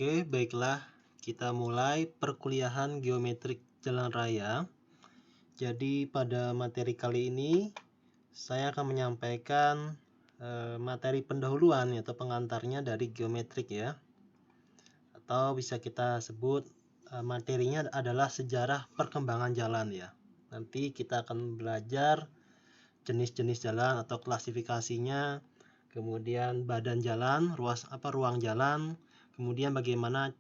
Oke, baiklah. Kita mulai perkuliahan geometrik jalan raya. Jadi pada materi kali ini saya akan menyampaikan materi pendahuluan atau pengantarnya dari geometrik ya. Atau bisa kita sebut materinya adalah sejarah perkembangan jalan ya. Nanti kita akan belajar jenis-jenis jalan atau klasifikasinya, kemudian badan jalan, ruang jalan, kemudian bagaimana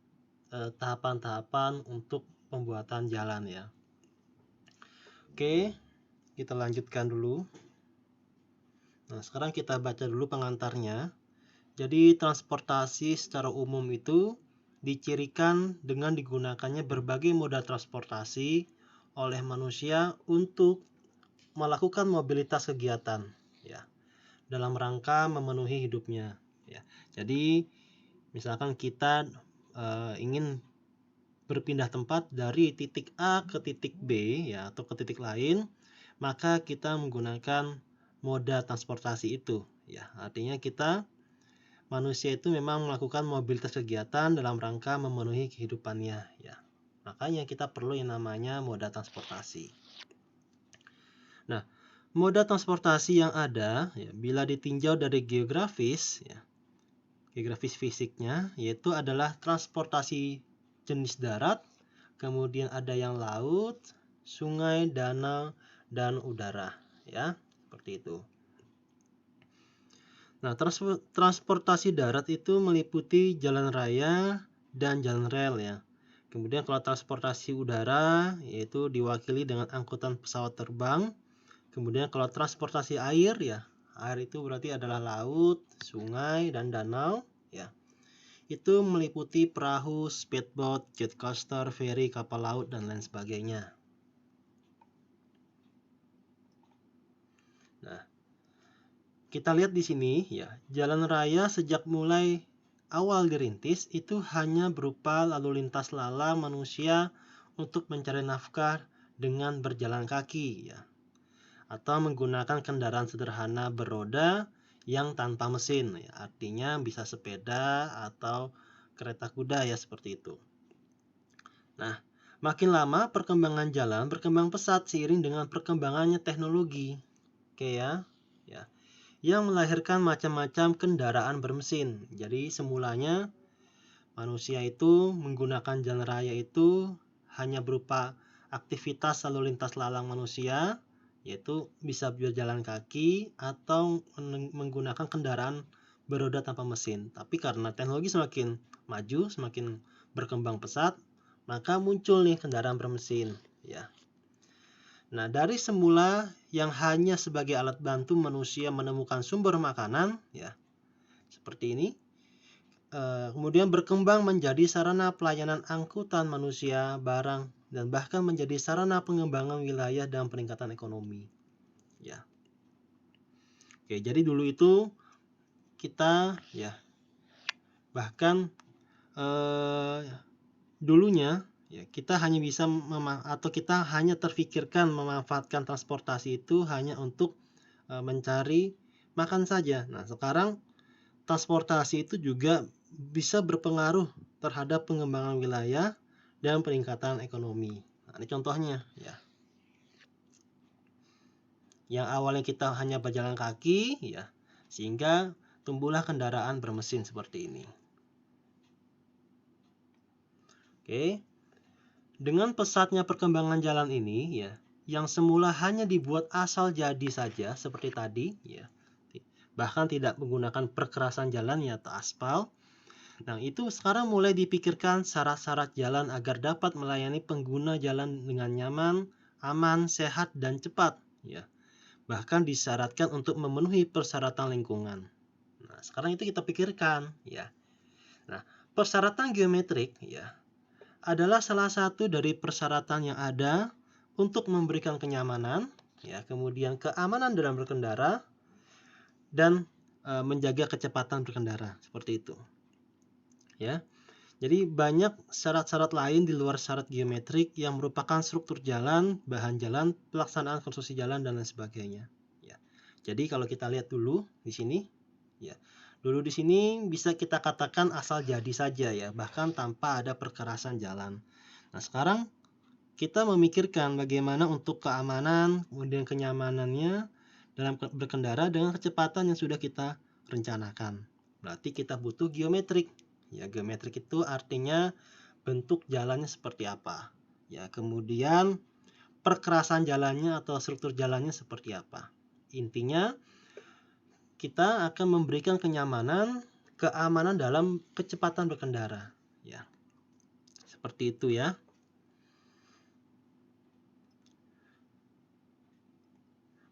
tahapan-tahapan untuk pembuatan jalan ya. Oke, kita lanjutkan dulu. Nah, sekarang kita baca dulu pengantarnya. Jadi transportasi secara umum itu dicirikan dengan digunakannya berbagai moda transportasi oleh manusia untuk melakukan mobilitas kegiatan ya, dalam rangka memenuhi hidupnya ya. Jadi misalkan kita ingin berpindah tempat dari titik A ke titik B ya, atau ke titik lain, maka kita menggunakan moda transportasi itu ya. Artinya manusia itu memang melakukan mobilitas kegiatan dalam rangka memenuhi kehidupannya ya. Makanya kita perlu yang namanya moda transportasi. Nah, moda transportasi yang ada ya, bila ditinjau dari geografis fisiknya, yaitu adalah transportasi jenis darat, kemudian ada yang laut, sungai, danau, dan udara ya, seperti itu. Nah, transportasi darat itu meliputi jalan raya dan jalan rel ya. Kemudian kalau transportasi udara yaitu diwakili dengan angkutan pesawat terbang. Kemudian kalau transportasi air ya, air itu berarti adalah laut, sungai, dan danau ya. Itu meliputi perahu, speedboat, jet coaster, ferry, kapal laut, dan lain sebagainya. Nah, kita lihat di sini ya, jalan raya sejak mulai awal dirintis itu hanya berupa lalu lintas lalang manusia untuk mencari nafkah dengan berjalan kaki ya, atau menggunakan kendaraan sederhana beroda yang tanpa mesin ya. Artinya bisa sepeda atau kereta kuda ya, seperti itu. Nah, makin lama perkembangan jalan berkembang pesat seiring dengan perkembangannya teknologi. Oke ya. Yang melahirkan macam-macam kendaraan bermesin. Jadi semulanya manusia itu menggunakan jalan raya itu hanya berupa aktivitas lalu lintas lalang manusia, yaitu bisa berjalan kaki atau menggunakan kendaraan beroda tanpa mesin. Tapi karena teknologi semakin maju, semakin berkembang pesat, maka muncul nih kendaraan bermesin ya. Nah, dari semula yang hanya sebagai alat bantu manusia menemukan sumber makanan ya, seperti ini, kemudian berkembang menjadi sarana pelayanan angkutan manusia, barang, dan bahkan menjadi sarana pengembangan wilayah dan peningkatan ekonomi ya. Oke, jadi dulu itu kita ya, bahkan dulunya ya, kita hanya bisa kita hanya terfikirkan memanfaatkan transportasi itu hanya untuk mencari makan saja. Nah, sekarang transportasi itu juga bisa berpengaruh terhadap pengembangan wilayah dan peningkatan ekonomi. Nah, ini contohnya ya. Yang awalnya kita hanya berjalan kaki ya, sehingga tumbuhlah kendaraan bermesin seperti ini. Oke. Dengan pesatnya perkembangan jalan ini ya, yang semula hanya dibuat asal jadi saja seperti tadi ya, bahkan tidak menggunakan perkerasan jalan ya atau aspal. Nah, itu sekarang mulai dipikirkan syarat-syarat jalan agar dapat melayani pengguna jalan dengan nyaman, aman, sehat, dan cepat ya. Bahkan disyaratkan untuk memenuhi persyaratan lingkungan. Nah, sekarang itu kita pikirkan ya. Nah, persyaratan geometrik ya adalah salah satu dari persyaratan yang ada untuk memberikan kenyamanan ya, kemudian keamanan dalam berkendara, dan menjaga kecepatan berkendara, seperti itu ya. Jadi banyak syarat-syarat lain di luar syarat geometrik yang merupakan struktur jalan, bahan jalan, pelaksanaan konstruksi jalan, dan lain sebagainya ya. Jadi kalau kita lihat dulu di sini ya, Dulu di sini bisa kita katakan asal jadi saja ya, bahkan tanpa ada perkerasan jalan. Nah, sekarang kita memikirkan bagaimana untuk keamanan, kemudian kenyamanannya dalam berkendara dengan kecepatan yang sudah kita rencanakan. Berarti kita butuh geometrik. Ya, geometrik itu artinya bentuk jalannya seperti apa. Ya, kemudian perkerasan jalannya atau struktur jalannya seperti apa. Intinya kita akan memberikan kenyamanan, keamanan dalam kecepatan berkendara. Ya, seperti itu ya.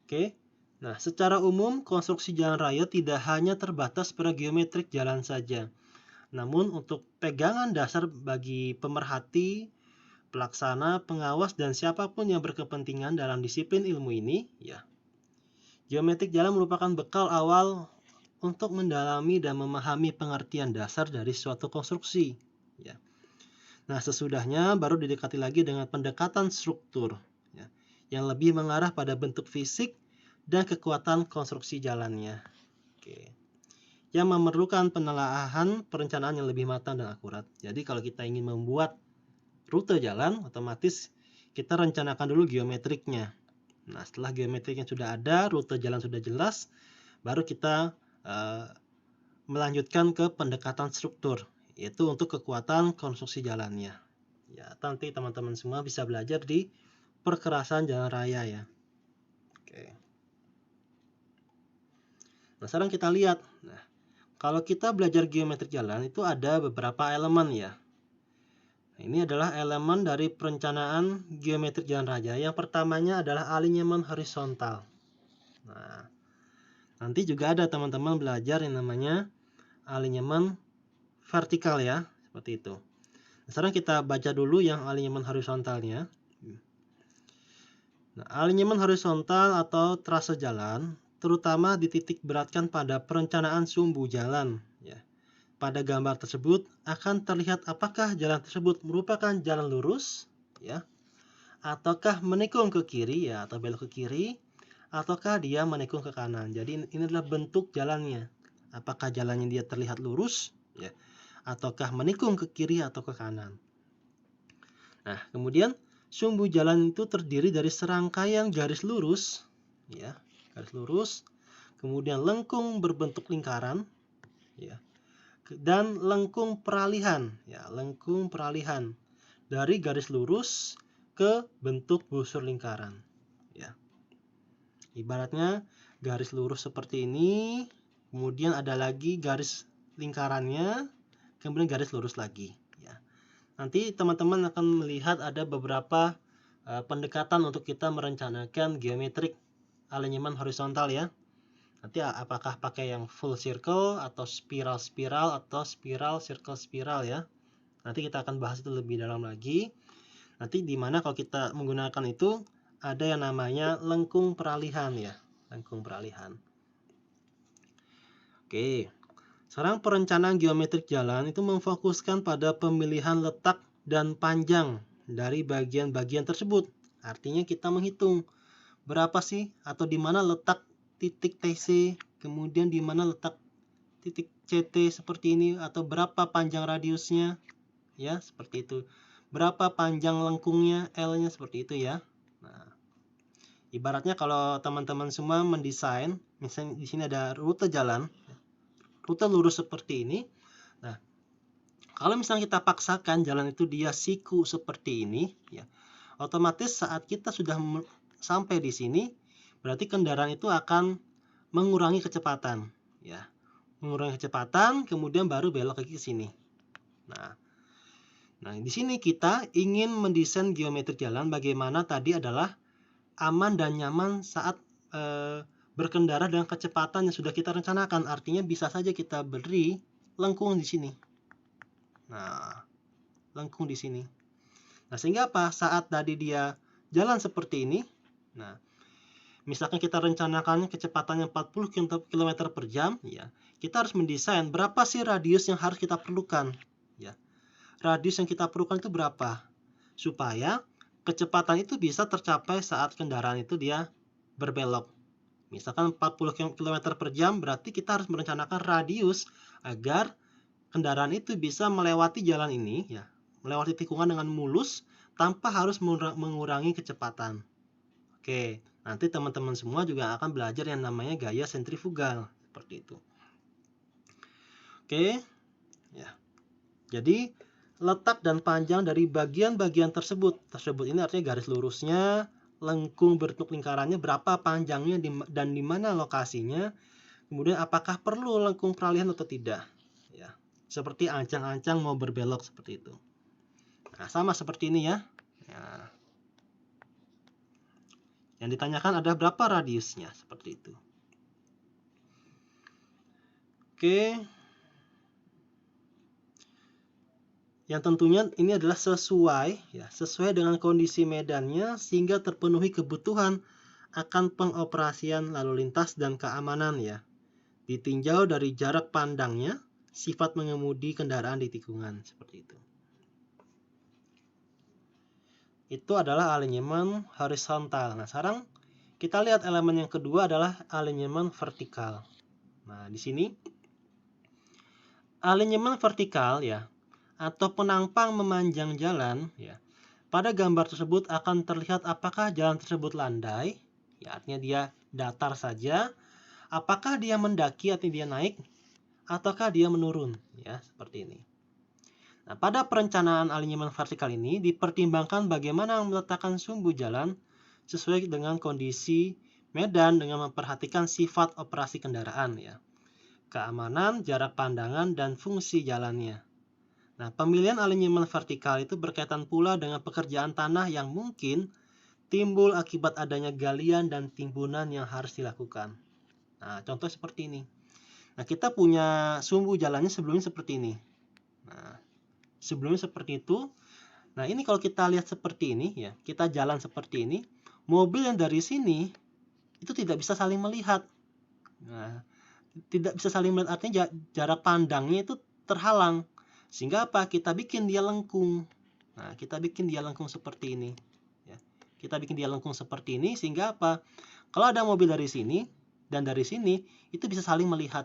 Oke. Nah, secara umum konstruksi jalan raya tidak hanya terbatas pada geometrik jalan saja. Namun untuk pegangan dasar bagi pemerhati, pelaksana, pengawas, dan siapapun yang berkepentingan dalam disiplin ilmu ini, ya. Geometrik jalan merupakan bekal awal untuk mendalami dan memahami pengertian dasar dari suatu konstruksi. Ya. Nah, sesudahnya baru didekati lagi dengan pendekatan struktur, ya, yang lebih mengarah pada bentuk fisik dan kekuatan konstruksi jalannya. Oke. Yang memerlukan penelaahan perencanaan yang lebih matang dan akurat. Jadi kalau kita ingin membuat rute jalan, otomatis kita rencanakan dulu geometriknya. Nah, setelah geometriknya sudah ada, rute jalan sudah jelas, baru kita melanjutkan ke pendekatan struktur, yaitu untuk kekuatan konstruksi jalannya. Ya, nanti teman-teman semua bisa belajar di perkerasan jalan raya ya. Oke. Nah, sekarang kita lihat. Nah, kalau kita belajar geometrik jalan itu ada beberapa elemen ya. Ini adalah elemen dari perencanaan geometrik jalan raya. Yang pertamanya adalah alinyemen horizontal. Nah, nanti juga ada teman-teman belajar yang namanya alinyemen vertikal ya, seperti itu. Nah, sekarang kita baca dulu yang alinyemen horizontalnya. Nah, alinyemen horizontal atau trase jalan terutama dititik beratkan pada perencanaan sumbu jalan. Ya. Pada gambar tersebut akan terlihat apakah jalan tersebut merupakan jalan lurus, ya, ataukah menikung ke kiri, ya, atau belok ke kiri, ataukah dia menikung ke kanan. Jadi ini adalah bentuk jalannya. Apakah jalannya dia terlihat lurus, ya, ataukah menikung ke kiri atau ke kanan. Nah, kemudian sumbu jalan itu terdiri dari serangkaian garis lurus, ya, garis lurus, kemudian lengkung berbentuk lingkaran, ya, dan lengkung peralihan, ya, lengkung peralihan dari garis lurus ke bentuk busur lingkaran, ya. Ibaratnya garis lurus seperti ini, kemudian ada lagi garis lingkarannya, kemudian garis lurus lagi, ya. Nanti teman-teman akan melihat ada beberapa pendekatan untuk kita merencanakan geometrik alinyemen horizontal ya. Nanti apakah pakai yang full circle atau spiral-spiral atau spiral circle spiral ya. Nanti kita akan bahas itu lebih dalam lagi. Nanti di mana kalau kita menggunakan itu ada yang namanya lengkung peralihan ya, lengkung peralihan. Oke. Sekarang perencanaan geometrik jalan itu memfokuskan pada pemilihan letak dan panjang dari bagian-bagian tersebut. Artinya kita menghitung berapa sih atau di mana letak titik TC, kemudian di mana letak titik CT seperti ini, atau berapa panjang radiusnya, ya, seperti itu. Berapa panjang lengkungnya, L-nya, seperti itu ya. Nah, ibaratnya kalau teman-teman semua mendesain, misalnya di sini ada rute jalan, rute lurus seperti ini. Nah, kalau misalnya kita paksakan jalan itu dia siku seperti ini, ya, otomatis saat kita sudah sampai di sini, berarti kendaraan itu akan mengurangi kecepatan, ya, mengurangi kecepatan, kemudian baru belok lagi ke sini. Nah, di sini kita ingin mendesain geometrik jalan bagaimana tadi adalah aman dan nyaman saat berkendara dengan kecepatan yang sudah kita rencanakan. Artinya bisa saja kita beri lengkung di sini. Nah, lengkung di sini. Nah, sehingga apa? Saat tadi dia jalan seperti ini, nah, misalkan kita rencanakan kecepatannya 40 km per jam, ya, kita harus mendesain berapa sih radius yang harus kita perlukan, ya. Radius yang kita perlukan itu berapa? Supaya kecepatan itu bisa tercapai saat kendaraan itu dia berbelok. Misalkan 40 km per jam, berarti kita harus merencanakan radius agar kendaraan itu bisa melewati jalan ini, ya, melewati tikungan dengan mulus tanpa harus mengurangi kecepatan. Oke, nanti teman-teman semua juga akan belajar yang namanya gaya sentrifugal, seperti itu. Oke, ya. Jadi letak dan panjang dari bagian-bagian tersebut ini artinya garis lurusnya, lengkung bentuk lingkarannya, berapa panjangnya dan di mana lokasinya, kemudian apakah perlu lengkung peralihan atau tidak, ya. Seperti ancang-ancang mau berbelok seperti itu. Nah, sama seperti ini ya. Nah, yang ditanyakan ada berapa radiusnya, seperti itu. Oke. Yang tentunya ini adalah sesuai dengan kondisi medannya sehingga terpenuhi kebutuhan akan pengoperasian lalu lintas dan keamanan, ya. Ditinjau dari jarak pandangnya, sifat mengemudi kendaraan di tikungan, seperti itu. Itu adalah alinyemen horizontal. Nah, sekarang kita lihat elemen yang kedua adalah alinyemen vertikal. Nah, di sini alinyemen vertikal, ya, atau penampang memanjang jalan, ya. Pada gambar tersebut akan terlihat apakah jalan tersebut landai, ya, artinya dia datar saja, apakah dia mendaki atau dia naik, ataukah dia menurun, ya, seperti ini. Nah, pada perencanaan alinyemen vertikal ini dipertimbangkan bagaimana meletakkan sumbu jalan sesuai dengan kondisi medan dengan memperhatikan sifat operasi kendaraan, ya, keamanan, jarak pandangan, dan fungsi jalannya. Nah, pemilihan alinyemen vertikal itu berkaitan pula dengan pekerjaan tanah yang mungkin timbul akibat adanya galian dan timbunan yang harus dilakukan. Nah, contoh seperti ini. Nah, kita punya sumbu jalannya sebelumnya seperti ini. Nah, sebelumnya seperti itu. Nah, ini kalau kita lihat seperti ini, ya, kita jalan seperti ini, mobil yang dari sini itu tidak bisa saling melihat. Nah, tidak bisa saling melihat artinya jarak pandangnya itu terhalang. Sehingga apa? Kita bikin dia lengkung. Nah, kita bikin dia lengkung seperti ini. Ya. Kita bikin dia lengkung seperti ini sehingga apa? Kalau ada mobil dari sini dan dari sini, itu bisa saling melihat.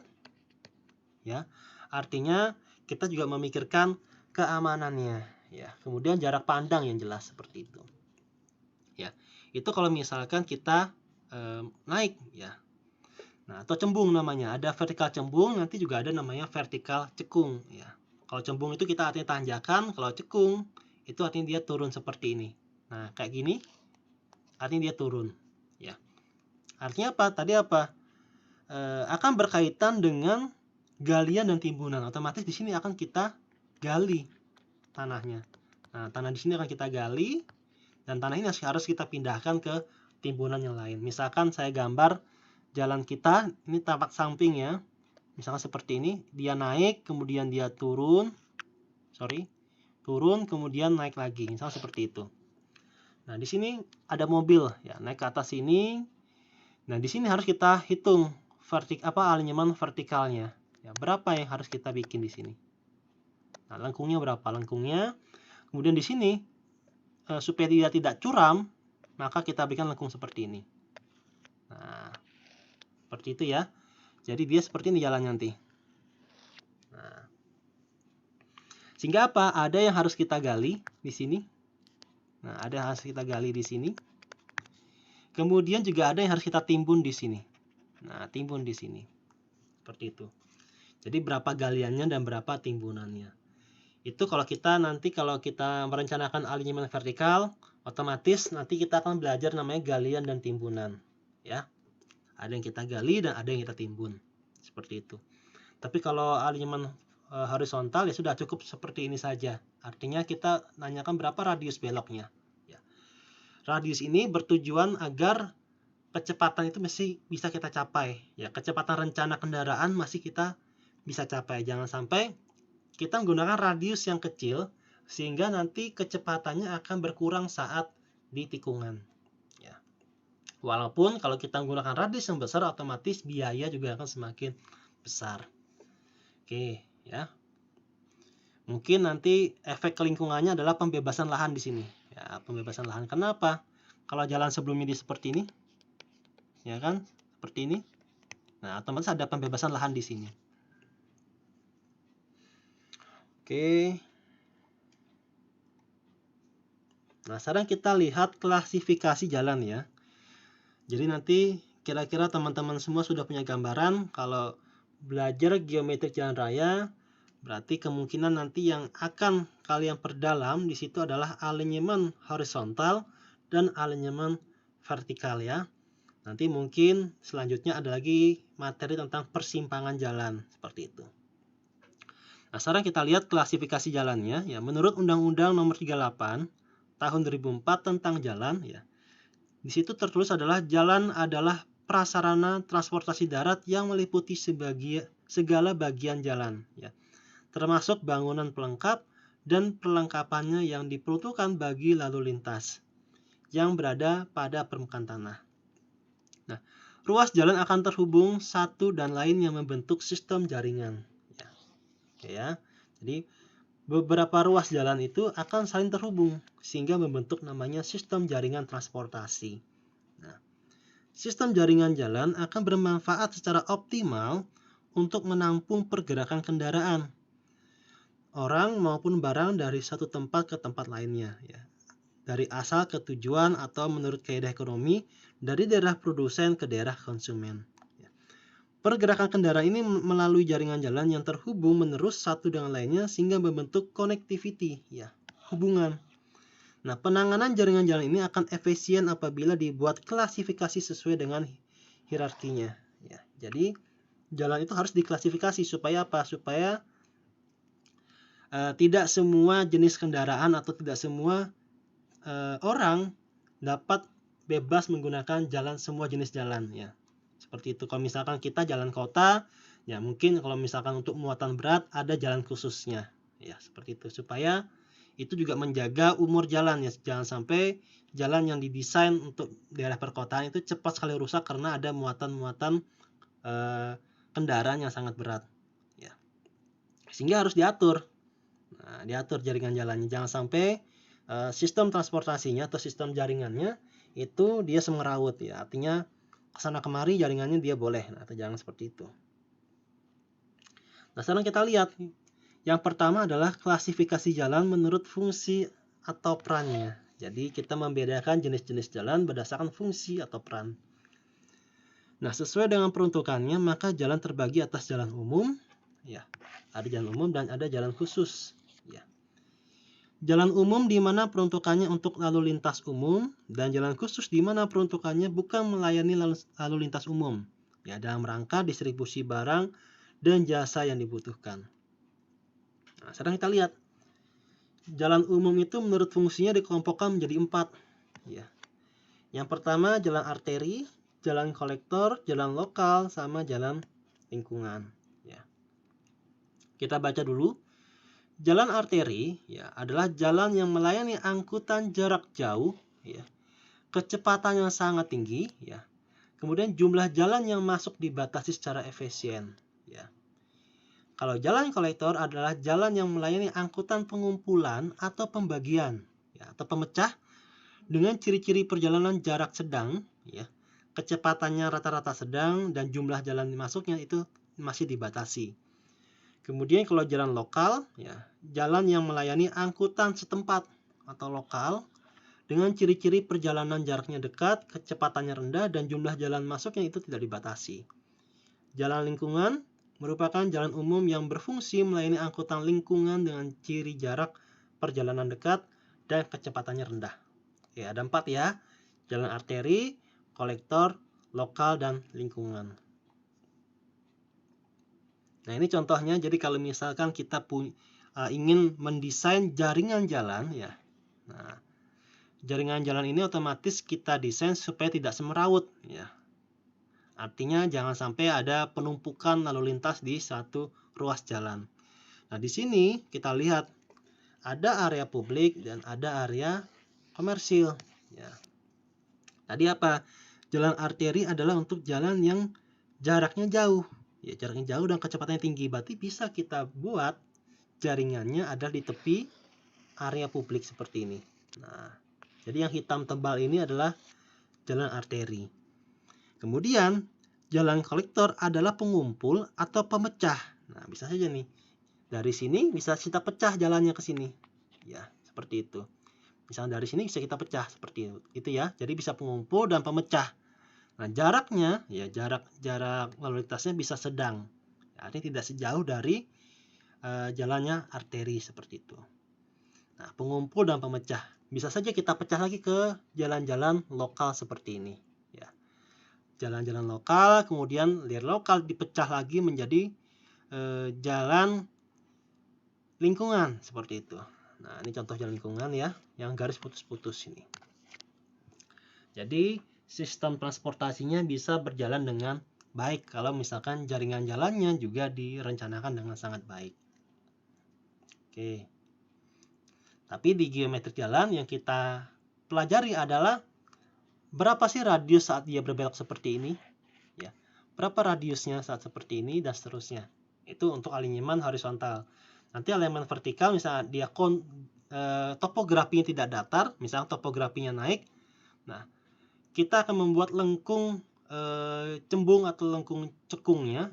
Ya. Artinya kita juga memikirkan keamanannya. Ya. Kemudian jarak pandang yang jelas seperti itu. Ya. Itu kalau misalkan kita naik, ya. Nah, atau cembung namanya. Ada vertikal cembung, nanti juga ada namanya vertikal cekung, ya. Kalau cembung itu kita artinya tanjakan, kalau cekung itu artinya dia turun seperti ini. Nah, kayak gini artinya dia turun, ya. Artinya apa? Tadi apa? Akan berkaitan dengan galian dan timbunan. Otomatis di sini akan kita gali tanahnya. Nah, tanah di sini akan kita gali dan tanah ini harus kita pindahkan ke timbunan yang lain. Misalkan saya gambar jalan kita, ini tapak samping, ya. Misalkan seperti ini, dia naik, kemudian dia turun, kemudian naik lagi, misalnya seperti itu. Nah, di sini ada mobil, ya, naik ke atas sini. Nah, di sini harus kita hitung alinyemen vertikalnya, ya, berapa yang harus kita bikin di sini. Nah, lengkungnya berapa? Lengkungnya. Kemudian di sini supaya dia tidak curam, maka kita bikin lengkung seperti ini. Nah, seperti itu, ya. Jadi dia seperti ini jalan nanti. Nah, sehingga apa? Ada yang harus kita gali di sini. Nah, ada yang harus kita gali di sini. Kemudian juga ada yang harus kita timbun di sini. Nah, timbun di sini. Seperti itu. Jadi berapa galiannya dan berapa timbunannya. Itu kalau kita merencanakan alinyemen vertikal, otomatis nanti kita akan belajar namanya galian dan timbunan, ya. Ada yang kita gali dan ada yang kita timbun. Seperti itu. Tapi kalau alinyemen horizontal ya sudah cukup seperti ini saja. Artinya kita nanyakan berapa radius beloknya. Ya. Radius ini bertujuan agar kecepatan itu masih bisa kita capai. Ya, kecepatan rencana kendaraan masih kita bisa capai. Jangan sampai kita menggunakan radius yang kecil sehingga nanti kecepatannya akan berkurang saat di tikungan. Ya. Walaupun kalau kita menggunakan radius yang besar, otomatis biaya juga akan semakin besar. Oke, ya. Mungkin nanti efek lingkungannya adalah pembebasan lahan di sini. Ya, pembebasan lahan. Kenapa? Kalau jalan sebelumnya seperti ini, ya kan? seperti ini. Nah, otomatis ada pembebasan lahan di sini. Oke. Nah, sekarang kita lihat klasifikasi jalan ya. Jadi nanti kira-kira teman-teman semua sudah punya gambaran kalau belajar geometrik jalan raya, berarti kemungkinan nanti yang akan kalian perdalam di situ adalah alinyemen horizontal dan alinyemen vertikal ya. Nanti mungkin selanjutnya ada lagi materi tentang persimpangan jalan seperti itu. Nah, sekarang kita lihat klasifikasi jalannya ya. Menurut Undang-Undang Nomor 38 Tahun 2004 tentang jalan ya. Di situ tertulis adalah jalan adalah prasarana transportasi darat yang meliputi segala bagian jalan ya. Termasuk bangunan pelengkap dan perlengkapannya yang diperuntukkan bagi lalu lintas yang berada pada permukaan tanah. Nah, ruas jalan akan terhubung satu dan lain yang membentuk sistem jaringan. Ya. Oke ya. Jadi beberapa ruas jalan itu akan saling terhubung sehingga membentuk namanya sistem jaringan transportasi. Nah, sistem jaringan jalan akan bermanfaat secara optimal untuk menampung pergerakan kendaraan, orang maupun barang dari satu tempat ke tempat lainnya ya. Dari asal ke tujuan atau menurut kaidah ekonomi dari daerah produsen ke daerah konsumen. Pergerakan kendaraan ini melalui jaringan jalan yang terhubung menerus satu dengan lainnya sehingga membentuk connectivity ya, hubungan. Nah, penanganan jaringan jalan ini akan efisien apabila dibuat klasifikasi sesuai dengan hierarkinya ya. Jadi jalan itu harus diklasifikasi supaya apa? Supaya tidak semua jenis kendaraan atau tidak semua orang dapat bebas menggunakan jalan semua jenis jalan ya. Seperti itu. Kalau misalkan kita jalan kota, ya mungkin kalau misalkan untuk muatan berat ada jalan khususnya. Ya, seperti itu. Supaya itu juga menjaga umur jalan ya. Jangan sampai jalan yang didesain untuk daerah perkotaan itu cepat sekali rusak karena ada muatan-muatan kendaraan yang sangat berat. Ya. Sehingga harus diatur. Nah, diatur jaringan jalannya. Jangan sampai sistem transportasinya atau sistem jaringannya itu dia semeraut ya, artinya kesana kemari jaringannya dia boleh, nah, atau jangan seperti itu. Nah, sekarang kita lihat yang pertama adalah klasifikasi jalan menurut fungsi atau perannya. Jadi kita membedakan jenis-jenis jalan berdasarkan fungsi atau peran. Nah, sesuai dengan peruntukannya maka jalan terbagi atas jalan umum ya, ada jalan umum dan ada jalan khusus ya. Jalan umum di mana peruntukannya untuk lalu lintas umum dan jalan khusus di mana peruntukannya bukan melayani lalu lintas umum ya, dalam rangka distribusi barang dan jasa yang dibutuhkan. Nah, sekarang kita lihat jalan umum itu menurut fungsinya dikelompokkan menjadi 4 ya. Yang pertama jalan arteri, jalan kolektor, jalan lokal, sama jalan lingkungan ya. Kita baca dulu. Jalan arteri ya adalah jalan yang melayani angkutan jarak jauh ya, kecepatan yang sangat tinggi ya. Kemudian jumlah jalan yang masuk dibatasi secara efisien ya. Kalau jalan kolektor adalah jalan yang melayani angkutan pengumpulan atau pembagian ya, atau pemecah dengan ciri-ciri perjalanan jarak sedang ya. Kecepatannya rata-rata sedang dan jumlah jalan masuknya itu masih dibatasi. Kemudian kalau jalan lokal, ya, jalan yang melayani angkutan setempat atau lokal dengan ciri-ciri perjalanan jaraknya dekat, kecepatannya rendah, dan jumlah jalan masuknya itu tidak dibatasi. Jalan lingkungan merupakan jalan umum yang berfungsi melayani angkutan lingkungan dengan ciri jarak perjalanan dekat dan kecepatannya rendah. Ya, ada 4 ya, jalan arteri, kolektor, lokal, dan lingkungan. Nah, ini contohnya. Jadi kalau misalkan kita ingin mendesain jaringan jalan ya. Nah, jaringan jalan ini otomatis kita desain supaya tidak semeraut ya. Artinya jangan sampai ada penumpukan lalu lintas di satu ruas jalan. Nah, di sini kita lihat ada area publik dan ada area komersil ya. Tadi apa? Jalan arteri adalah untuk jalan yang jaraknya jauh. Ya, jaraknya jauh dan kecepatannya tinggi, berarti bisa kita buat jaringannya ada di tepi area publik seperti ini. Nah, jadi yang hitam tebal ini adalah jalan arteri. Kemudian jalan kolektor adalah pengumpul atau pemecah. Nah, bisa saja nih. Dari sini bisa kita pecah jalannya ke sini. Ya, seperti itu. Misalnya dari sini bisa kita pecah seperti itu ya. Jadi bisa pengumpul dan pemecah. Nah, jaraknya ya jarak lalu lintasnya bisa sedang. Artinya tidak sejauh dari jalannya arteri seperti itu. Nah, pengumpul dan pemecah. Bisa saja kita pecah lagi ke jalan-jalan lokal seperti ini. Ya. Jalan-jalan lokal, kemudian dari lokal dipecah lagi menjadi jalan lingkungan seperti itu. Nah, ini contoh jalan lingkungan ya, yang garis putus-putus ini. Jadi, sistem transportasinya bisa berjalan dengan baik kalau misalkan jaringan jalannya juga direncanakan dengan sangat baik. Oke. Tapi di geometri jalan yang kita pelajari adalah berapa sih radius saat dia berbelok seperti ini? Ya. Berapa radiusnya saat seperti ini dan seterusnya. Itu untuk alinyeman horizontal. Nanti alinyeman vertikal misalnya dia topografinya tidak datar, misalnya topografinya naik. Nah, kita akan membuat lengkung cembung atau lengkung cekungnya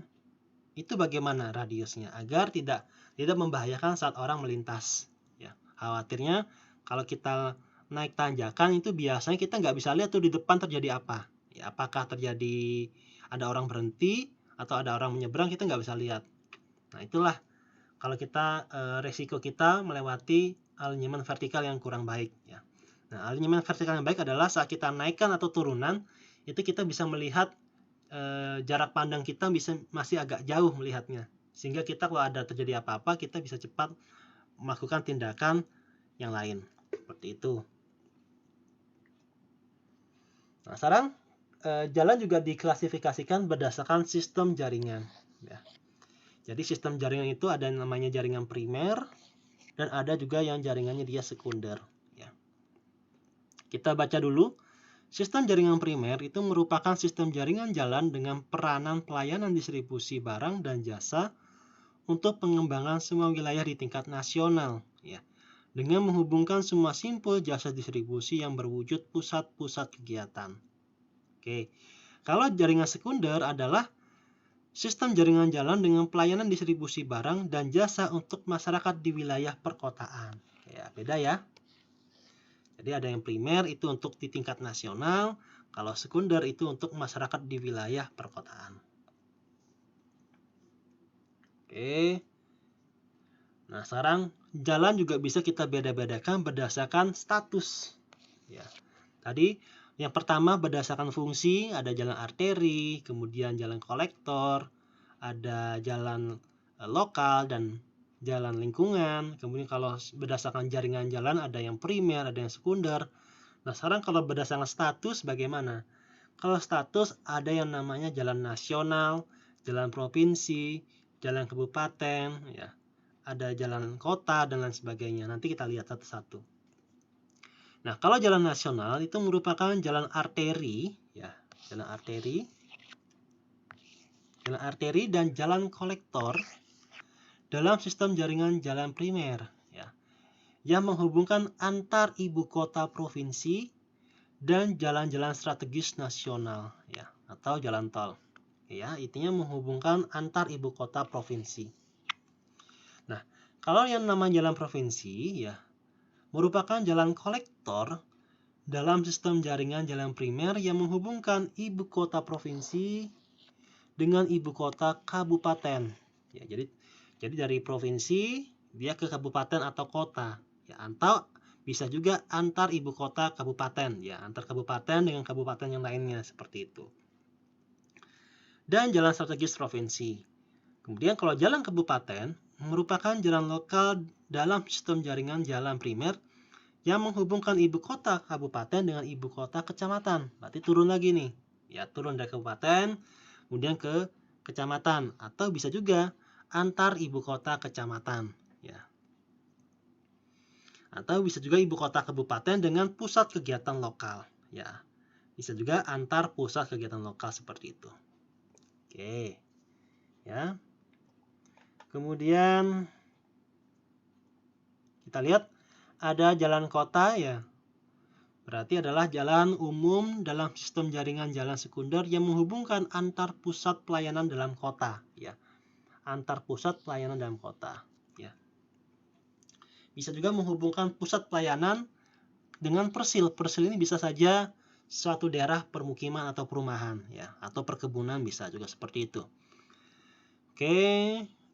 itu bagaimana radiusnya agar tidak membahayakan saat orang melintas. Ya, khawatirnya kalau kita naik tanjakan itu biasanya kita nggak bisa lihat tuh di depan terjadi apa. Ya, apakah terjadi ada orang berhenti atau ada orang menyeberang, kita nggak bisa lihat. Nah, itulah kalau kita resiko kita melewati alinyeman vertikal yang kurang baik ya. Nah, alinyeman vertikal yang baik adalah saat kita naikkan atau turunan itu kita bisa melihat jarak pandang kita masih agak jauh melihatnya, sehingga kita kalau ada terjadi apa-apa kita bisa cepat melakukan tindakan yang lain seperti itu. Nah, sekarang jalan juga diklasifikasikan berdasarkan sistem jaringan ya. Jadi sistem jaringan itu ada yang namanya jaringan primer dan ada juga yang jaringannya dia sekunder ya. Kita baca dulu. Sistem jaringan primer itu merupakan sistem jaringan jalan dengan peranan pelayanan distribusi barang dan jasa untuk pengembangan semua wilayah di tingkat nasional ya, dengan menghubungkan semua simpul jasa distribusi yang berwujud pusat-pusat kegiatan. Oke. Kalau jaringan sekunder adalah sistem jaringan jalan dengan pelayanan distribusi barang dan jasa untuk masyarakat di wilayah perkotaan. Ya, beda ya. Jadi ada yang primer itu untuk di tingkat nasional, kalau sekunder itu untuk masyarakat di wilayah perkotaan. Oke. Nah, sekarang jalan juga bisa kita beda-bedakan berdasarkan status. Ya. Tadi yang pertama berdasarkan fungsi, ada jalan arteri, kemudian jalan kolektor, ada jalan lokal dan jalan lingkungan. Kemudian kalau berdasarkan jaringan jalan ada yang primer, ada yang sekunder. Nah, sekarang kalau berdasarkan status bagaimana? Kalau status ada yang namanya jalan nasional, jalan provinsi, jalan kabupaten, ya. Ada jalan kota dan lain sebagainya. Nanti kita lihat satu-satu. Nah, kalau jalan nasional itu merupakan jalan arteri, ya, jalan arteri dan jalan kolektor dalam sistem jaringan jalan primer ya, yang menghubungkan antar ibu kota provinsi dan jalan-jalan strategis nasional ya, atau jalan tol ya, intinya menghubungkan antar ibu kota provinsi. Nah, kalau yang namanya jalan provinsi ya merupakan jalan kolektor dalam sistem jaringan jalan primer yang menghubungkan ibu kota provinsi dengan ibu kota kabupaten ya. Jadi dari provinsi dia ke kabupaten atau kota ya, atau bisa juga antar ibu kota kabupaten ya, antar kabupaten dengan kabupaten yang lainnya seperti itu. Dan jalan strategis provinsi. Kemudian kalau jalan kabupaten merupakan jalan lokal dalam sistem jaringan jalan primer yang menghubungkan ibu kota kabupaten dengan ibu kota kecamatan. Berarti turun lagi nih ya, turun dari kabupaten kemudian ke kecamatan, atau bisa juga antar ibu kota kecamatan ya, atau bisa juga ibu kota kabupaten dengan pusat kegiatan lokal ya, bisa juga antar pusat kegiatan lokal seperti itu. Oke ya, kemudian kita lihat ada jalan kota ya, Berarti adalah jalan umum dalam sistem jaringan jalan sekunder yang menghubungkan antar pusat pelayanan dalam kota, ya. Antar pusat pelayanan dalam kota, ya. Bisa juga menghubungkan pusat pelayanan dengan persil. Persil ini bisa saja suatu daerah permukiman atau perumahan, ya, atau perkebunan bisa juga seperti itu. Oke,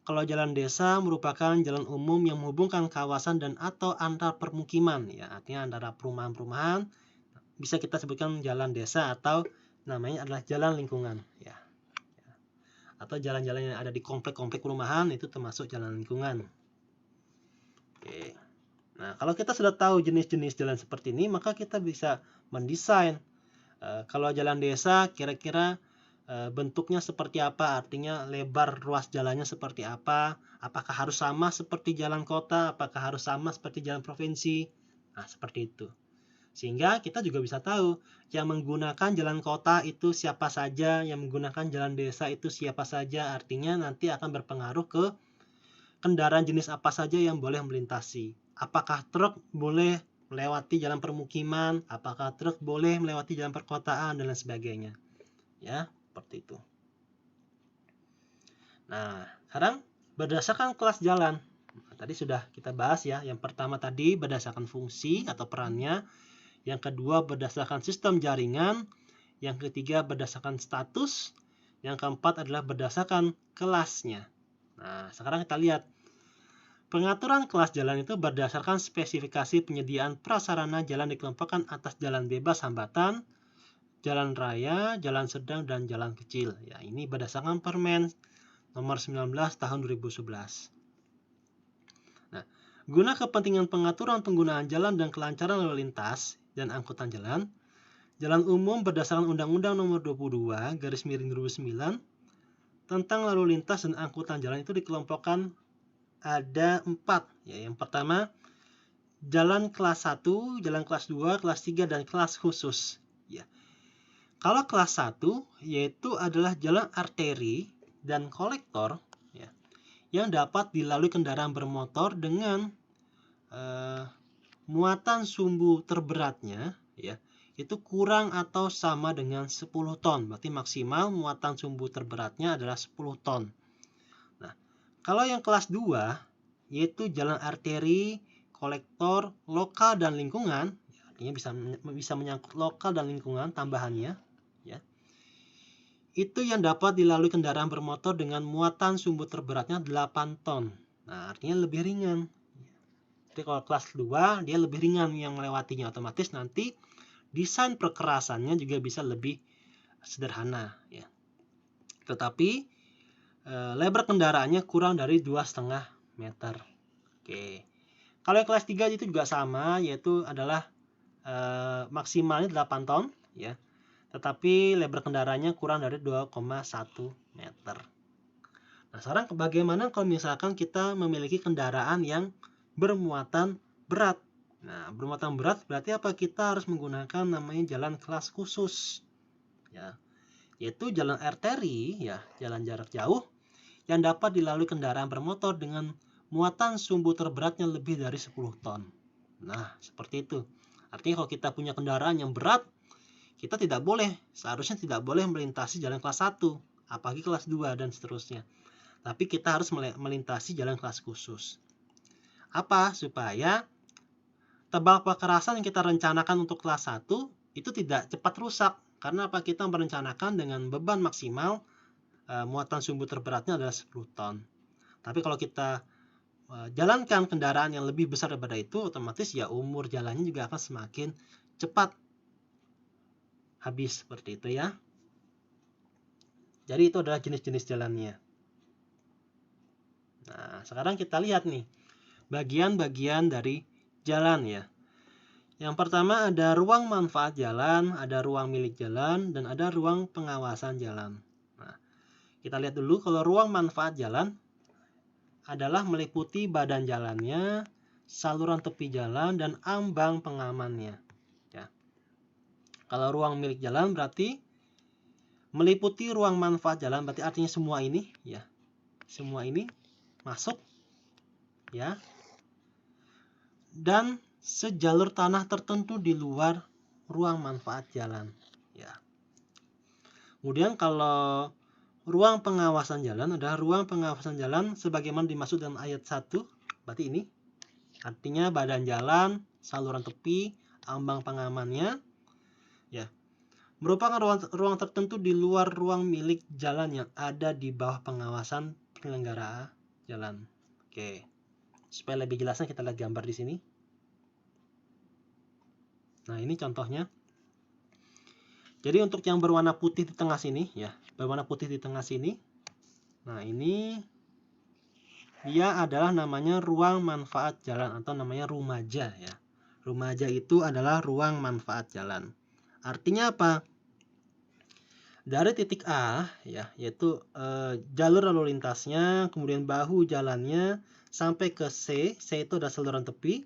kalau jalan desa merupakan jalan umum yang menghubungkan kawasan dan atau antar permukiman, ya, artinya antara perumahan-perumahan. Bisa kita sebutkan jalan desa atau namanya adalah jalan lingkungan, ya. Atau jalan-jalan yang ada di komplek-komplek perumahan itu termasuk jalan lingkungan. Oke. Nah, kalau kita sudah tahu jenis-jenis jalan seperti ini, maka kita bisa mendesain. Kalau jalan desa, kira-kira bentuknya seperti apa, artinya lebar ruas jalannya seperti apa, apakah harus sama seperti jalan kota, apakah harus sama seperti jalan provinsi. Nah, seperti itu. Sehingga kita juga bisa tahu yang menggunakan jalan kota itu siapa saja, yang menggunakan jalan desa itu siapa saja. Artinya nanti akan berpengaruh ke kendaraan jenis apa saja yang boleh melintasi. Apakah truk boleh melewati jalan permukiman, apakah truk boleh melewati jalan perkotaan, dan lain sebagainya. Ya, seperti itu. Nah, sekarang berdasarkan kelas jalan. Nah, tadi sudah kita bahas ya. Yang pertama tadi berdasarkan fungsi atau perannya. Yang kedua berdasarkan sistem jaringan. Yang ketiga berdasarkan status. Yang keempat adalah berdasarkan kelasnya. Nah, sekarang kita lihat. Pengaturan kelas jalan itu berdasarkan spesifikasi penyediaan prasarana jalan dikelompokkan atas jalan bebas hambatan, jalan raya, jalan sedang, dan jalan kecil. Ya, ini berdasarkan Permen nomor 19 tahun 2011. Nah, guna kepentingan pengaturan penggunaan jalan dan kelancaran lalu lintas dan angkutan jalan, jalan umum berdasarkan Undang-Undang nomor 22/2009 tentang lalu lintas dan angkutan jalan itu dikelompokkan ada 4. Ya, yang pertama, jalan kelas 1, jalan kelas 2, kelas 3, dan kelas khusus. Ya. Kalau kelas 1 yaitu adalah jalan arteri dan kolektor, ya, yang dapat dilalui kendaraan bermotor dengan muatan sumbu terberatnya, ya, itu kurang atau sama dengan 10 ton. Berarti maksimal muatan sumbu terberatnya adalah 10 ton. Nah, kalau yang kelas 2 yaitu jalan arteri, kolektor, lokal, dan lingkungan, artinya bisa menyangkut lokal dan lingkungan tambahannya, ya. Itu yang dapat dilalui kendaraan bermotor dengan muatan sumbu terberatnya 8 ton. Nah, artinya lebih ringan. Jadi kalau kelas 2 dia lebih ringan yang melewatinya, otomatis nanti desain perkerasannya juga bisa lebih sederhana, ya. Tetapi lebar kendaraannya kurang dari 2,5 meter. Oke. Kalau yang kelas 3 itu juga sama, yaitu adalah maksimalnya 8 ton, ya. Tetapi lebar kendaraannya kurang dari 2,1 meter. Nah, sekarang bagaimana kalau misalkan kita memiliki kendaraan yang bermuatan berat? Nah, bermuatan berat berarti apa? Kita harus menggunakan namanya jalan kelas khusus, ya. Yaitu jalan arteri, ya, jalan jarak jauh yang dapat dilalui kendaraan bermotor dengan muatan sumbu terberatnya lebih dari 10 ton. Nah, seperti itu. Artinya kalau kita punya kendaraan yang berat, kita seharusnya tidak boleh melintasi jalan kelas 1, apalagi kelas 2 dan seterusnya. Tapi kita harus melintasi jalan kelas khusus. Apa? Supaya tebal perkerasan yang kita rencanakan untuk kelas 1 itu tidak cepat rusak. Karena apa? Kita merencanakan dengan beban maksimal muatan sumbu terberatnya adalah 10 ton. Tapi kalau kita jalankan kendaraan yang lebih besar daripada itu, otomatis ya umur jalannya juga akan semakin cepat habis, seperti itu ya. Jadi itu adalah jenis-jenis jalannya. Nah, sekarang kita lihat nih bagian-bagian dari jalan, ya. Yang pertama ada ruang manfaat jalan, ada ruang milik jalan, dan ada ruang pengawasan jalan. Nah, kita lihat dulu kalau ruang manfaat jalan adalah meliputi badan jalannya, saluran tepi jalan, dan ambang pengamannya. Ya. Kalau ruang milik jalan berarti meliputi ruang manfaat jalan, berarti artinya semua ini, ya, semua ini masuk, ya, dan sejalur tanah tertentu di luar ruang manfaat jalan, ya. Kemudian kalau ruang pengawasan jalan adalah ruang pengawasan jalan sebagaimana dimaksud dalam ayat 1, berarti ini. Artinya badan jalan, saluran tepi, ambang pengamannya, ya, merupakan ruang tertentu di luar ruang milik jalan yang ada di bawah pengawasan penyelenggara jalan. Oke. Supaya lebih jelasnya kita lihat gambar di sini. Nah, ini contohnya. Jadi untuk yang berwarna putih di tengah sini, ya, berwarna putih di tengah sini. Nah, ini dia adalah namanya ruang manfaat jalan atau namanya rumaja, ya. Rumaja itu adalah ruang manfaat jalan. Artinya apa? Dari titik A, ya, yaitu jalur lalu lintasnya, kemudian bahu jalannya sampai ke C. C itu adalah saluran tepi.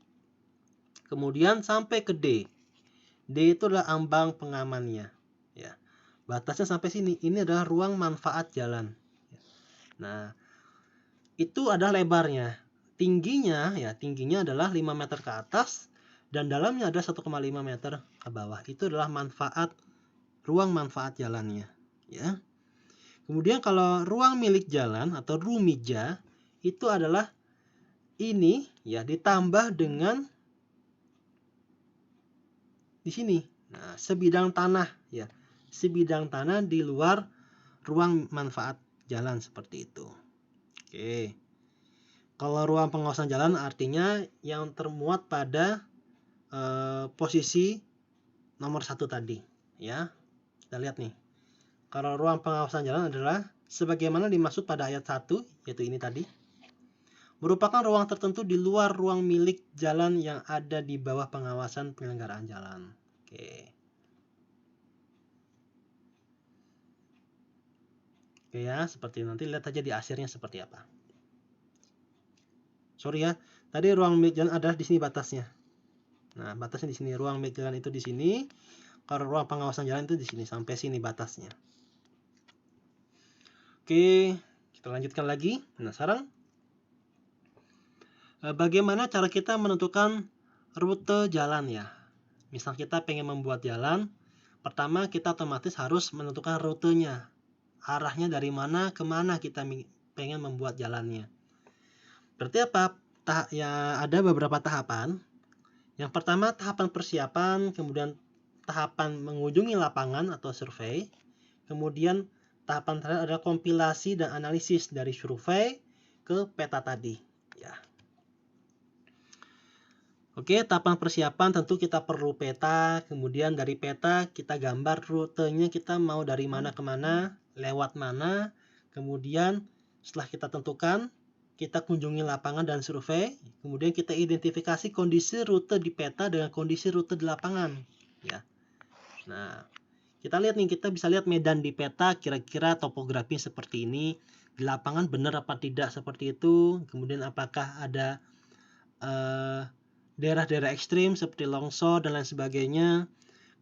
Kemudian sampai ke D. D itu adalah ambang pengamannya, ya. Batasnya sampai sini. Ini adalah ruang manfaat jalan. Nah, itu adalah lebarnya. Tingginya, ya, tingginya adalah 5 meter ke atas dan dalamnya ada 1,5 meter ke bawah. Itu adalah ruang manfaat jalannya, ya. Kemudian kalau ruang milik jalan atau rumija itu adalah ini, ya, ditambah dengan di sini. Nah, sebidang tanah, ya. Sebidang tanah di luar ruang manfaat jalan seperti itu. Oke. Kalau ruang pengawasan jalan artinya yang termuat pada posisi nomor 1 tadi, ya. Kita lihat nih. Kalau ruang pengawasan jalan adalah sebagaimana dimaksud pada ayat 1, yaitu ini tadi. Merupakan ruang tertentu di luar ruang milik jalan yang ada di bawah pengawasan penyelenggaraan jalan. Oke. Oke ya, seperti nanti lihat aja di akhirnya seperti apa. Sorry ya, tadi ruang milik jalan adalah di sini batasnya. Nah, batasnya di sini, ruang milik jalan itu di sini. Kalau ruang pengawasan jalan itu di sini, sampai sini batasnya. Oke, kita lanjutkan lagi. Nah, sekarang bagaimana cara kita menentukan rute jalan, ya? Misal kita pengen membuat jalan, pertama kita otomatis harus menentukan rutenya. Arahnya dari mana ke mana kita pengen membuat jalannya. Berarti apa? Ya, ada beberapa tahapan. Yang pertama tahapan persiapan, kemudian tahapan mengunjungi lapangan atau survei, kemudian tahapan terakhir adalah kompilasi dan analisis dari survei ke peta tadi, ya. Oke, tahapan persiapan tentu kita perlu peta, kemudian dari peta kita gambar rutenya, kita mau dari mana ke mana, lewat mana, kemudian setelah kita tentukan, kita kunjungi lapangan dan survei, kemudian kita identifikasi kondisi rute di peta dengan kondisi rute di lapangan, ya. Nah, kita lihat nih, kita bisa lihat medan di peta kira-kira topografi seperti ini, di lapangan benar apa tidak seperti itu, kemudian apakah ada daerah-daerah ekstrim seperti longsor dan lain sebagainya.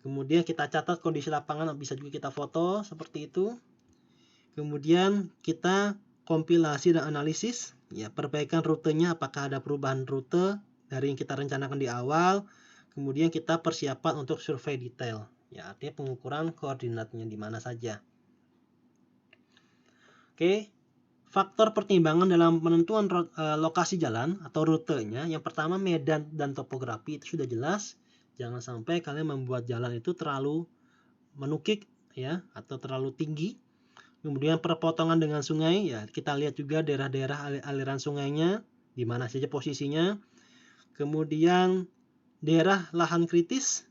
Kemudian kita catat kondisi lapangan, bisa juga kita foto seperti itu. Kemudian kita kompilasi dan analisis, ya, perbaikan rutenya, apakah ada perubahan rute dari yang kita rencanakan di awal. Kemudian kita persiapan untuk survei detail, ya, artinya pengukuran koordinatnya di mana saja. Oke. Faktor pertimbangan dalam penentuan lokasi jalan atau rutenya, yang pertama medan dan topografi itu sudah jelas. Jangan sampai kalian membuat jalan itu terlalu menukik, ya, atau terlalu tinggi. Kemudian perpotongan dengan sungai, ya, kita lihat juga daerah-daerah aliran sungainya di mana saja posisinya. Kemudian daerah lahan kritis,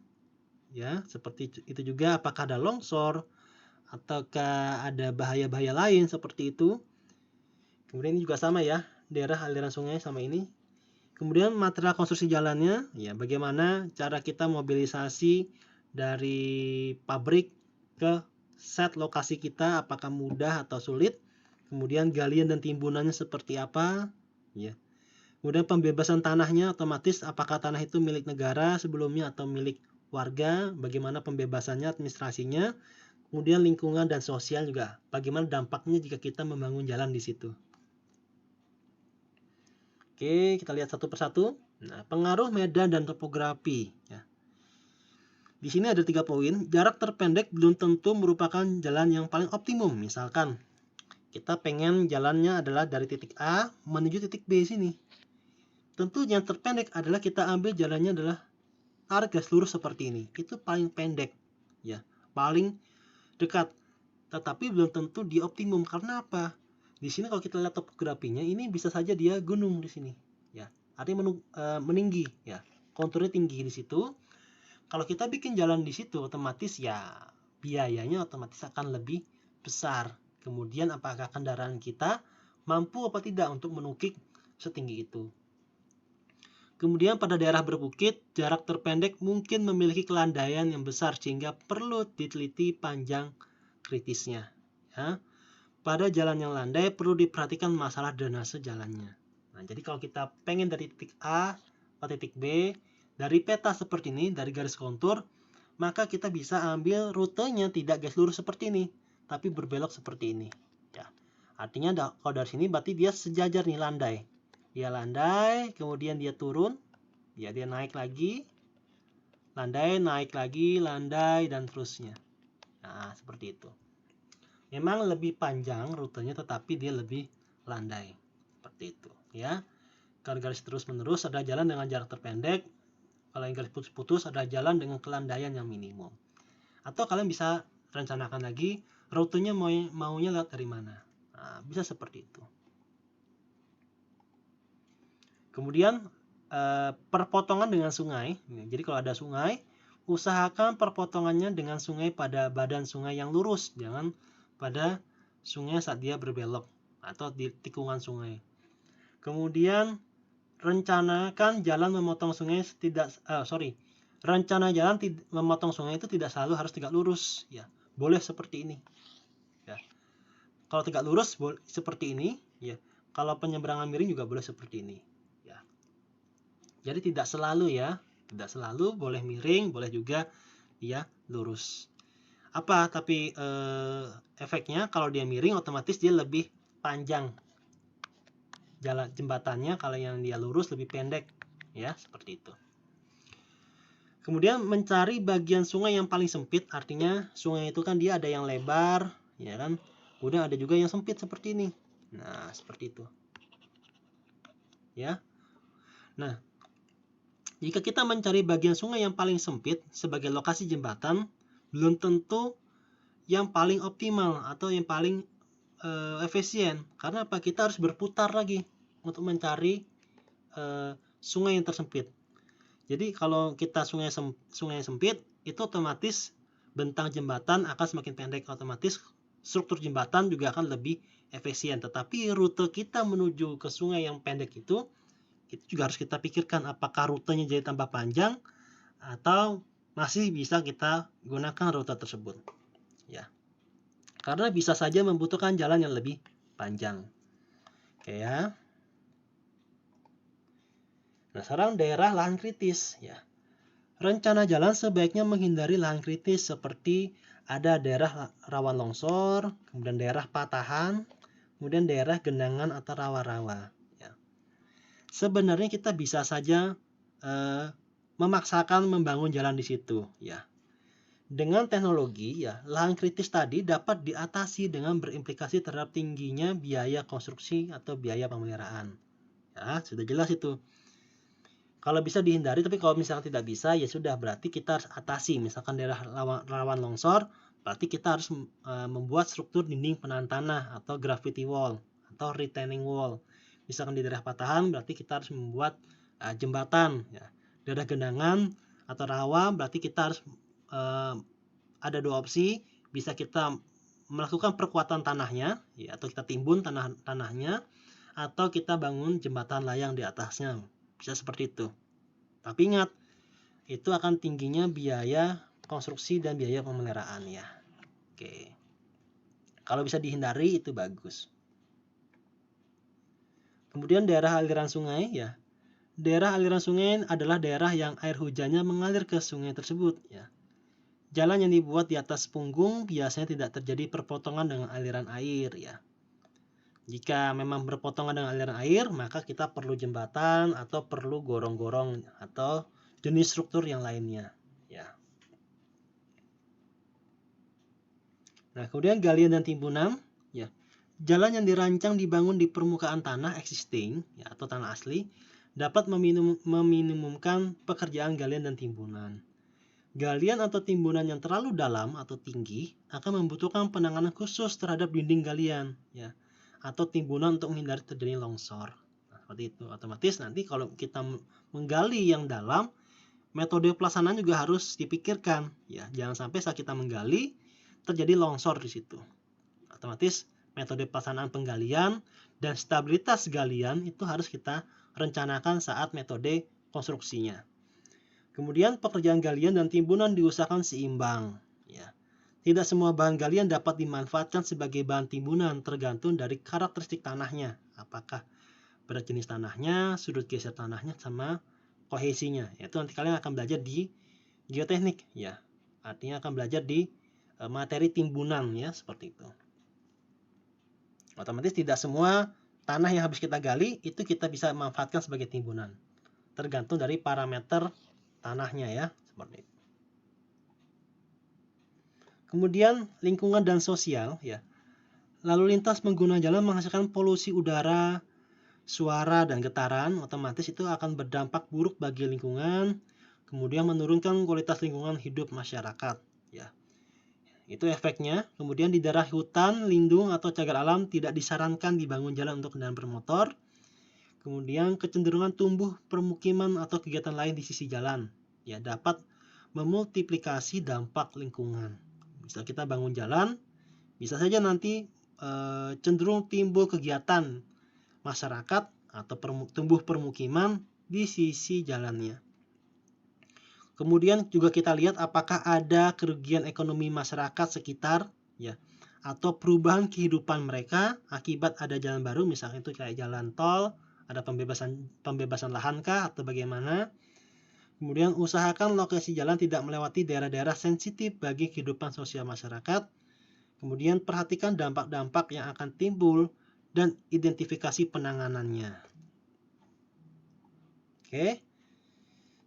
ya, seperti itu juga, apakah ada longsor ataukah ada bahaya-bahaya lain seperti itu. Kemudian ini juga sama, ya, daerah aliran sungai sama ini. Kemudian material konstruksi jalannya, ya, bagaimana cara kita mobilisasi dari pabrik ke set lokasi kita, apakah mudah atau sulit. Kemudian galian dan timbunannya seperti apa, ya. Kemudian pembebasan tanahnya, otomatis apakah tanah itu milik negara sebelumnya atau milik warga, bagaimana pembebasannya, administrasinya. Kemudian lingkungan dan sosial juga, bagaimana dampaknya jika kita membangun jalan di situ. Oke, kita lihat satu persatu. Nah, pengaruh medan dan topografi, ya. Di sini ada 3 poin. Jarak terpendek belum tentu merupakan jalan yang paling optimum. Misalkan kita pengen jalannya adalah dari titik A menuju titik B sini. Tentu yang terpendek adalah kita ambil jalannya adalah arah garis lurus seperti ini. Itu paling pendek, ya, paling dekat. Tetapi belum tentu dia optimum. Karena apa? Di sini kalau kita lihat topografinya, ini bisa saja dia gunung di sini, ya. Artinya meninggi, ya. Konturnya tinggi di situ. Kalau kita bikin jalan di situ, otomatis ya biayanya otomatis akan lebih besar. Kemudian apakah kendaraan kita mampu apa tidak untuk menukik setinggi itu. Kemudian pada daerah berbukit, jarak terpendek mungkin memiliki kelandaian yang besar sehingga perlu diteliti panjang kritisnya. Ya. Pada jalan yang landai perlu diperhatikan masalah drainase jalannya. Nah, jadi kalau kita pengen dari titik A ke titik B, dari peta seperti ini, dari garis kontur, maka kita bisa ambil rutenya tidak garis lurus seperti ini, tapi berbelok seperti ini. Ya. Artinya kalau dari sini berarti dia sejajar nih, landai. Dia landai, kemudian dia turun, ya dia naik lagi, landai, naik lagi, landai, dan terusnya. Nah, seperti itu. Memang lebih panjang rutenya, tetapi dia lebih landai. Seperti itu, ya. Kalau garis terus-menerus ada jalan dengan jarak terpendek. Kalau yang garis putus-putus ada jalan dengan kelandaian yang minimum. Atau kalian bisa rencanakan lagi rutenya maunya lewat dari mana. Nah, bisa seperti itu. Kemudian perpotongan dengan sungai. Jadi kalau ada sungai, usahakan perpotongannya dengan sungai pada badan sungai yang lurus, jangan pada sungai saat dia berbelok atau di tikungan sungai. Kemudian rencanakan jalan memotong sungai rencana jalan memotong sungai itu tidak selalu harus tegak lurus, ya. Boleh seperti ini, ya. Kalau tegak lurus seperti ini, ya. Kalau penyeberangan miring juga boleh seperti ini. Jadi tidak selalu, ya, tidak selalu, boleh miring, boleh juga dia lurus. Tapi efeknya kalau dia miring otomatis dia lebih panjang jalan jembatannya, kalau yang dia lurus lebih pendek, ya, seperti itu. Kemudian mencari bagian sungai yang paling sempit, artinya sungai itu kan dia ada yang lebar, ya kan, kemudian ada juga yang sempit seperti ini. Nah, seperti itu, ya. Nah, jika kita mencari bagian sungai yang paling sempit sebagai lokasi jembatan, belum tentu yang paling optimal atau yang paling efisien. Karena apa? Kita harus berputar lagi untuk mencari sungai yang tersempit. Jadi kalau kita sungai sempit, itu otomatis bentang jembatan akan semakin pendek, otomatis struktur jembatan juga akan lebih efisien. Tetapi rute kita menuju ke sungai yang pendek itu juga harus kita pikirkan, apakah rutenya jadi tambah panjang atau masih bisa kita gunakan rute tersebut, ya. Karena bisa saja membutuhkan jalan yang lebih panjang. Oke, ya. Nah, sekarang daerah lahan kritis, ya. Rencana jalan sebaiknya menghindari lahan kritis seperti ada daerah rawan longsor, kemudian daerah patahan, kemudian daerah genangan atau rawa-rawa. Sebenarnya kita bisa saja memaksakan membangun jalan di situ, ya. Dengan teknologi, ya, lahan kritis tadi dapat diatasi dengan berimplikasi terhadap tingginya biaya konstruksi atau biaya pemeliharaan. Ya, sudah jelas itu. Kalau bisa dihindari, tapi kalau misalnya tidak bisa, ya sudah, berarti kita harus atasi. Misalkan daerah rawan longsor, berarti kita harus membuat struktur dinding penahan tanah atau gravity wall atau retaining wall. Misalkan di daerah patahan, berarti kita harus membuat jembatan, ya. Daerah genangan atau rawa, berarti kita harus ada dua opsi, bisa kita melakukan perkuatan tanahnya, ya, atau kita timbun tanahnya, atau kita bangun jembatan layang di atasnya, bisa seperti itu. Tapi ingat, itu akan tingginya biaya konstruksi dan biaya pemeliharaan, ya. Oke, kalau bisa dihindari itu bagus. Kemudian daerah aliran sungai, ya. Daerah aliran sungai adalah daerah yang air hujannya mengalir ke sungai tersebut, ya. Jalan yang dibuat di atas punggung biasanya tidak terjadi perpotongan dengan aliran air, ya. Jika memang berpotongan dengan aliran air, maka kita perlu jembatan atau perlu gorong-gorong atau jenis struktur yang lainnya, ya. Nah, kemudian galian dan timbunan, ya. Jalan yang dirancang dibangun di permukaan tanah existing, ya, atau tanah asli, dapat meminimumkan pekerjaan galian dan timbunan. Galian atau timbunan yang terlalu dalam atau tinggi akan membutuhkan penanganan khusus terhadap dinding galian, ya, atau timbunan untuk menghindari terjadi longsor. Nah, seperti itu. Otomatis nanti kalau kita menggali yang dalam, metode pelaksanaan juga harus dipikirkan, ya. Jangan sampai saat kita menggali terjadi longsor di situ. Otomatis metode pelaksanaan penggalian dan stabilitas galian itu harus kita rencanakan saat metode konstruksinya. Kemudian pekerjaan galian dan timbunan diusahakan seimbang, ya. Tidak semua bahan galian dapat dimanfaatkan sebagai bahan timbunan, tergantung dari karakteristik tanahnya. Apakah berat jenis tanahnya, sudut geser tanahnya, sama kohesinya. Itu nanti kalian akan belajar di geoteknik, ya. Artinya akan belajar di materi timbunan, ya, seperti itu. Otomatis tidak semua tanah yang habis kita gali itu kita bisa manfaatkan sebagai timbunan. Tergantung dari parameter tanahnya, ya, seperti itu. Kemudian lingkungan dan sosial, ya. Lalu lintas pengguna jalan menghasilkan polusi udara, suara, dan getaran, otomatis itu akan berdampak buruk bagi lingkungan, kemudian menurunkan kualitas lingkungan hidup masyarakat, ya. Itu efeknya. Kemudian di daerah hutan, lindung, atau cagar alam tidak disarankan dibangun jalan untuk kendaraan bermotor. Kemudian kecenderungan tumbuh permukiman atau kegiatan lain di sisi jalan, ya, dapat memultiplikasi dampak lingkungan. Misal kita bangun jalan, bisa saja nanti cenderung timbul kegiatan masyarakat atau tumbuh permukiman di sisi jalannya. Kemudian juga kita lihat apakah ada kerugian ekonomi masyarakat sekitar, ya, atau perubahan kehidupan mereka akibat ada jalan baru, misalnya itu kayak jalan tol, ada pembebasan lahan kah atau bagaimana. Kemudian usahakan lokasi jalan tidak melewati daerah-daerah sensitif bagi kehidupan sosial masyarakat. Kemudian perhatikan dampak-dampak yang akan timbul dan identifikasi penanganannya. Oke.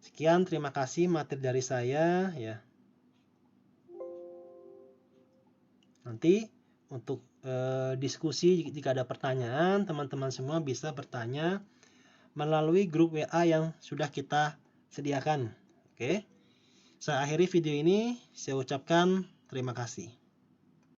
Sekian, terima kasih materi dari saya, ya. Nanti untuk diskusi jika ada pertanyaan, teman-teman semua bisa bertanya melalui grup WA yang sudah kita sediakan. Oke. Saya akhiri video ini, saya ucapkan terima kasih.